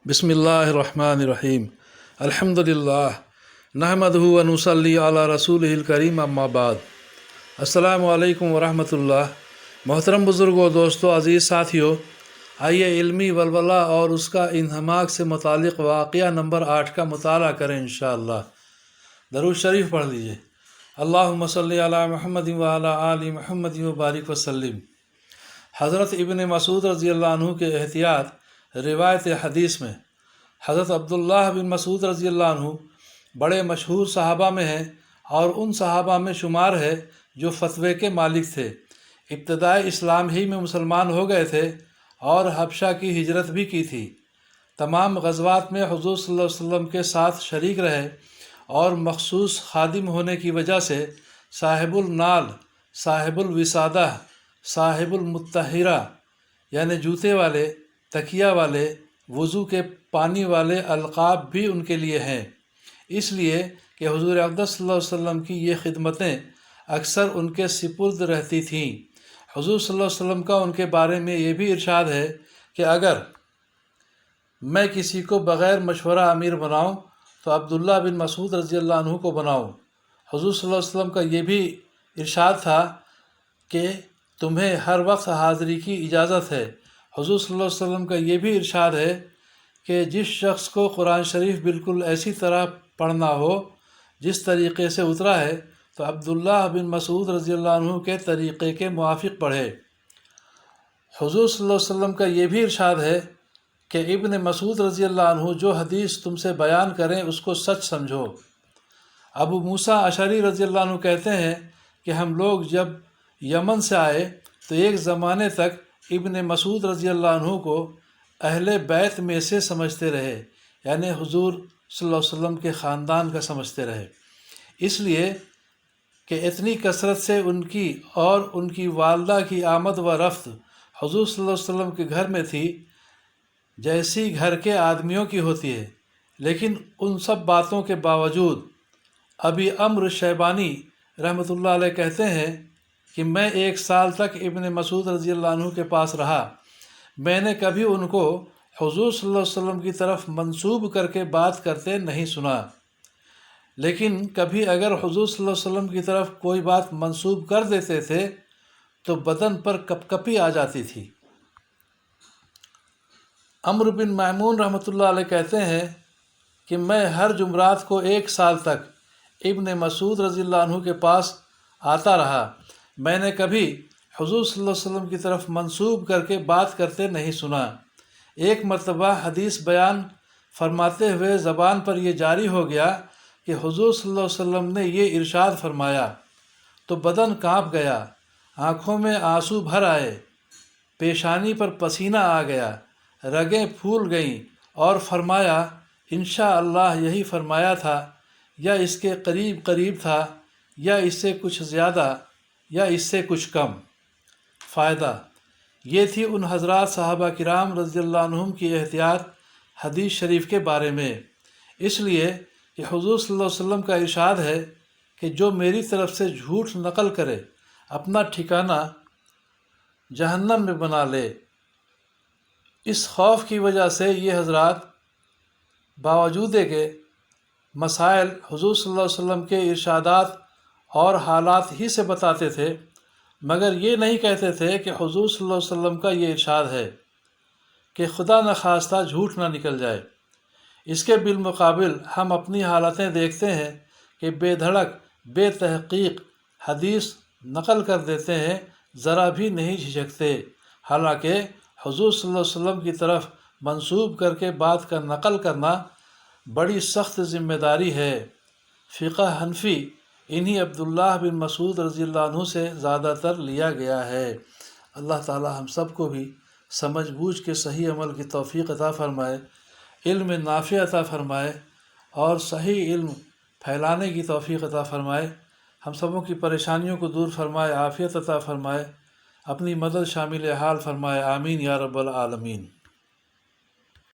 बिस्मिल्लाहिर्रहमानिर्रहीम अल्हम्दुलिल्लाह नहमदुहु व नुसल्ली अला रसूलिहिल करीम अम्मा बाद। अस्सलामु अलैकुम व रहमतुल्लाह। मोहतरम बुज़ुर्गों, दोस्तों, अज़ीज़ साथियों, आइए इल्मी वलवला और उसका इंहमाक से मुतालिक वाक़या नंबर 8 का मुताला करें इंशाअल्लाह। दरूद शरीफ पढ़ लीजिए। अल्लाहुम्मा सल्ली अला मुहम्मदिन व अला आलि मुहम्मदिन व बारिक वसल्लिम। हज़रत इब्न मसूद रज़ियल्लाहु अन्हु के एहतियात रिवायत हदीस में हज़रत अब्दुल्लाह बिन मसूद रज़ियल्लाहु अन्हु बड़े मशहूर सहाबा में हैं और उन सहाबा में शुमार है जो फतवे के मालिक थे। इब्तदाई इस्लाम ही में मुसलमान हो गए थे और हबशा की हिजरत भी की थी। तमाम ग़ज़वात में हुज़ूर सल्लल्लाहु अलैहि वसल्लम के साथ शरीक रहे और मखसूस खादिम होने की वजह से साहिबुल नाल, साहिबुल विसादा, साहिबुल मुत्तहिरा यानी जूते वाले, तकिया वाले, वज़ू के पानी वाले अलक़ाब भी उनके लिए हैं। इसलिए कि हुज़ूर अक़दस सल्लल्लाहु अलैहि वसल्लम की ये खिदमतें अक्सर उनके सिपुर्द रहती थीं। हुज़ूर सल्लल्लाहु अलैहि वसल्लम का उनके बारे में ये भी इरशाद है कि अगर मैं किसी को बग़ैर मशवरा अमीर बनाऊँ तो अब्दुल्ला बिन मसूद रज़ियल्लाहु अन्हु को बनाऊँ। हुज़ूर सल्लल्लाहु अलैहि वसल्लम का ये भी इरशाद था कि तुम्हें हर वक्त हाज़िरी की इजाज़त है। हुज़ूर सल्लल्लाहु अलैहि वसल्लम का ये भी इरशाद है कि जिस शख्स को कुरान शरीफ बिल्कुल ऐसी तरह पढ़ना हो जिस तरीक़े से उतरा है तो अब्दुल्ला बिन मसूद रज़ियल्लाहु अन्हु के तरीक़े के मुआफ़िक़ पढ़े। हुज़ूर सल्लल्लाहु अलैहि वसल्लम का ये भी इरशाद है कि इब्न मसूद रज़ियल्लाहु अन्हु जो हदीस तुमसे बयान करें उसको सच समझो। अबू मूसा अशरी रज़ियल्लाहु अन्हु कहते हैं कि हम लोग जब यमन से आए तो एक ज़माने तक इब्न मसूद रज़ियल्लाहु अन्हु को अहले बैत में से समझते रहे, यानी हुज़ूर सल्लल्लाहु अलैहि वसल्लम के ख़ानदान का समझते रहे। इसलिए कि इतनी कसरत से उनकी और उनकी वालदा की आमद व रफ्त हुज़ूर सल्लल्लाहु अलैहि वसल्लम के घर में थी जैसी घर के आदमियों की होती है। लेकिन उन सब बातों के बावजूद अबी अम्र शैबानी रहमतुल्लाह अलैह कहते हैं कि मैं 1 साल तक इब्न मसूद रज़ियल्लाहु अन्हु के पास रहा। मैंने कभी उनको हुज़ूर सल्लल्लाहु अलैहि वसल्लम की तरफ मंसूब करके बात करते नहीं सुना, लेकिन कभी अगर हुज़ूर सल्लल्लाहु अलैहि वसल्लम की तरफ कोई बात मंसूब कर देते थे तो बदन पर कपकपी आ जाती थी। अम्र बिन मैमून रहमतुल्लाह अलैह कहते हैं कि मैं हर जुमरात को 1 साल तक इब्न मसूद रज़ियल्लाहु अन्हु के पास आता रहा। मैंने कभी हुज़ूर सल्लल्लाहु अलैहि वसल्लम की तरफ मंसूब करके बात करते नहीं सुना। एक मरतबा हदीस बयान फरमाते हुए ज़बान पर यह जारी हो गया कि हुज़ूर सल्लल्लाहु अलैहि वसल्लम ने ये इरशाद फरमाया तो बदन काँप गया, आँखों में आंसू भर आए, पेशानी पर पसीना आ गया, रगें फूल गईं और फरमाया इंशाअल्लाह यही फरमाया था या इसके करीब करीब था या इससे कुछ ज़्यादा या इससे कुछ कम। फ़ायदा ये थी उन हज़रात सहाबा किराम रज़ियल्लाहु अन्हुम की एहतियात हदीस शरीफ के बारे में। इसलिए कि हुज़ूर सल्लल्लाहु अलैहि वसल्लम का इरशाद है कि जो मेरी तरफ से झूठ नकल करे अपना ठिकाना जहन्नम में बना ले। इस खौफ की वजह से ये हज़रात बावजूद के मसाइल हुज़ूर सल्लल्लाहु अलैहि वसल्लम के इरशादात और हालात ही से बताते थे, मगर ये नहीं कहते थे कि हुज़ूर सल्लल्लाहु अलैहि वसल्लम का ये इरशाद है कि खुदा न खास्ता झूठ ना निकल जाए। इसके बिलमुकाबिल हम अपनी हालतें देखते हैं कि बेधड़क बेतहक़ीक़ हदीस नकल कर देते हैं, ज़रा भी नहीं झिझकते। हालांकि हुज़ूर सल्लल्लाहु अलैहि वसल्लम की तरफ मंसूब करके बात का नकल करना बड़ी सख्त ज़िम्मेदारी है। फ़िक़्ह हनफ़ी इन्हीं अब्दुल्लाह बिन मसूद रज़ियल्लाहु अन्हु से ज़्यादातर लिया गया है। अल्लाह ताला हम सब को भी समझ बूझ के सही अमल की तौफ़ीक़ अता फ़रमाए, इल्म नाफ़िअ अता फ़रमाए और सही इल्म फैलाने की तौफ़ीक़ अता फ़रमाए। हम सबों की परेशानियों को दूर फ़रमाए, आफ़ियत अता फ़रमाए, अपनी मदद शामिल हाल फ़रमाए। आमीन या रब्बल आलमीन।